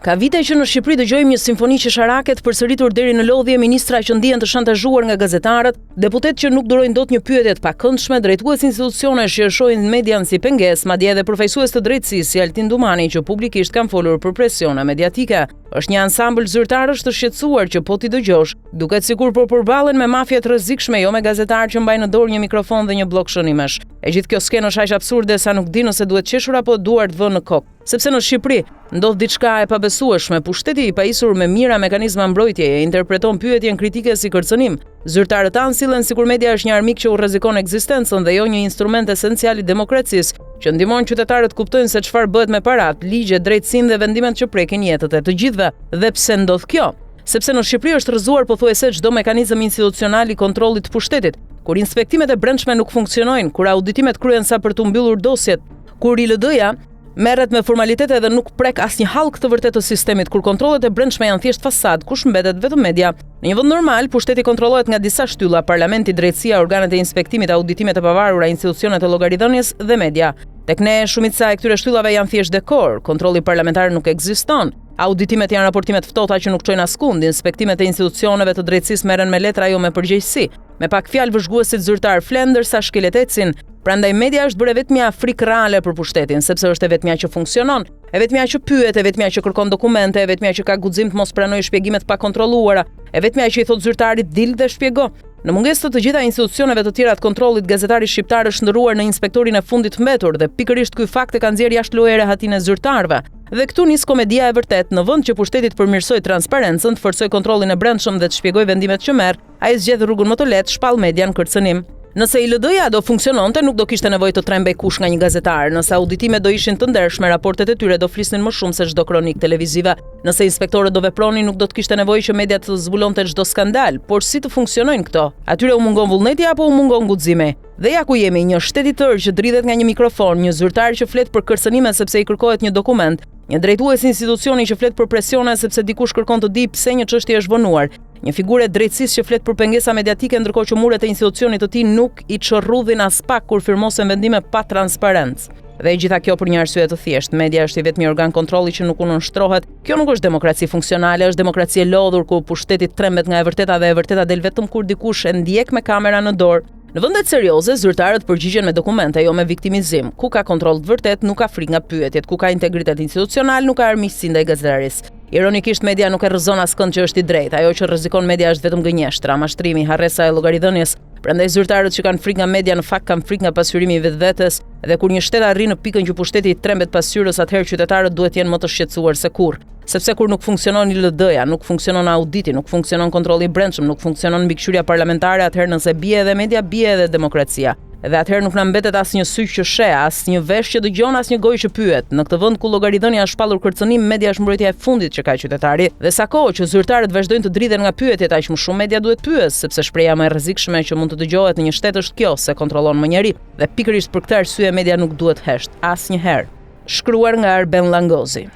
Ka vite që në Shqipëri dëgjojmë një simfoni qesharake të përsëritur deri në lodhje, ministra që ndihen të shantazhuar nga gazetarët, deputet që nuk durojnë dot një pyetje të pakëndshme, drejtues institucionesh që shohin median si pengesë, madje edhe përfaqësues të drejtësisë si Altin Dumani që publikisht kanë folur për presione mediatike. Është një ansambël zyrtarësh të shqetësuar që po t'i dëgjosh, duket sikur po përballen me mafia të rrezikshme, jo me gazetarë që mbajnë në dorë një mikrofon dhe një blok shënimesh. E gjithë kjo skenë është aq absurde sa nuk di nëse duhet qeshur apo duart vënë në kokë. Sepse në Shqipëri ndodh diçka e pabesueshme, pushteti i pajisur me mira mekanizma mbrojtjeje interpreton pyetjen kritike si kërcënim. Zyrtarët tanë sillen sikur media është një armik që u rrezikon ekzistencën dhe jo një instrument esencial i demokracisë, që ndihmon qytetarët kuptojnë se çfarë bëhet me parat, ligjet, drejtësinë dhe vendimet që prekin jetët e të gjithëve. Dhe pse ndodh kjo? Sepse në Shqipëri është rrëzuar pothuajse çdo mekanizëm institucional i kontrollit të pushtetit, kur inspektimet e brendshme nuk funksionojnë, kur auditimet kryhen sa për të mbyllur dosjet, kur ILD-ja merret me formalitete dhe nuk prek asnjë hallk të vërtetë të sistemit, kur kontrollet e brendshme janë thjesht fasad, kush mbetet vetëm media. Në një vend normal, pushteti kontrollohet nga disa shtylla: parlamenti, drejtësia, organet e inspektimit, auditimet e pavarura, institucionet e llogaridhënies dhe media. Tek ne, shumica e këtyre shtyllave janë thjesht dekor, kontrolli parlamentar nuk ekziston. Auditimet janë raportimet ftohta që nuk çojnë askund, inspektimet e institucioneve të drejtësisë merren me letra jo me përgjegjësi. Me pak fjalë vëzhguesit zyrtar flen ndërsa shkeletecin. Prandaj media është bërë vetmja frikë reale për pushtetin, sepse është e vetmja që funksionon, e vetmja që pyet, e vetmja që kërkon dokumente, e vetmja që ka guxim të mos pranojë shpjegimet pa kontrolluara, e vetmja që i thot zyrtarit dil dhe shpjego. Në mungesë të gjitha institucioneve të tjera të kontrollit, gazetari shqiptar është ndëruar në inspektorin e fundit mbetur dhe pikërisht ky fakt e ka nxjerrë jashtë lojë rehatin e zyrtarëve. Dhe këtu nis komedia e vërtet. Në vend që pushteti të përmirësoj transparencën, të forcoj kontrollin e brendshëm dhe të shpjegoj vendimet që merr, ai zgjedh rrugën më të lehtë, shpall median kërcënim. Nëse ILD-ja do funksiononte, nuk do kishte nevojë të trembej kush nga një gazetar. Nëse auditimet do ishin të ndershme, raportet e tyre do flisnin më shumë se çdo kronik televizive. Nëse inspektorët do vepronin, nuk do të kishte nevojë që media të zbulonte çdo skandal. Por si të funksionojnë këto? Atyre u mungon vullneti apo u mungon guximi? Dhe ja ku jemi, një shtet i tërë që dridhet nga një mikrofon, një zyrtar që flet për kërcënime sepse i kërkohet një dokument, një drejtues institucioni që flet për presione sepse dikush kërkon të di pse një çështje është vonuar, një figurë e drejtësisë që flet për pengesa mediatike ndërkohë që muret e institucionit të tij nuk i çrrudhin as pak kur firmosen vendime pa transparencë. Dhe gjitha kjo për një arsye të thjeshtë: media është i vetmi organ kontrolli që nuk nënshtrohet. Kjo nuk është demokraci funksionale, është demokraci e lodhur ku pushteti trembet nga e vërteta dhe e vërteta del vetëm kur dikush e ndjek me kamera në dorë. Në vendet serioze, zyrtarët përgjigjen me dokumente, jo me viktimizim. Ku ka kontroll të vërtet, nuk ka frikë nga pyetjet, ku ka integritet institucional, nuk ka armiqësi ndaj gazetarisë. Ironikisht, media nuk e rrëzon askënd që është i drejtë. Ajo që rrezikon media është vetëm gënjeshtra, mashtrimi, harresa e llogaridhënies. Prandaj zyrtarët që kanë frikë nga media në fakt kanë frikë nga pasqyrimi i vetvetes, dhe kur një shtet arrin në pikën që pushteti i trembet pasqyrës, atëherë qytetarët duhet jenë më të shqetësuar se kurrë. Sepse kur nuk funksionon ILD-ja, nuk funksionon auditi, nuk funksionon kontrolli i brendshëm, nuk funksionon mbikëqyrja parlamentare, atëherë nëse bie edhe media, bie edhe demokracia. Dhe atëherë nuk na mbetet asnjë sy që sheh, asnjë vesh që dëgjon, asnjë gojë që pyet. Në këtë vend ku llogaridhënia është shpallur kërcënim, media është mbrojtja e fundit që ka qytetari. Dhe sa kohë që zyrtarët vazhdojnë të dridhen nga pyetjet, aq më shumë media duhet pyes, sepse shpreha më e rrezikshme që mund të dëgjohet në një shtet është kjo, se kontrollon më njëri. Dhe pikërisht për këtë arsye media nuk duhet hesht asnjëherë. Shkruar nga Arben Langozi.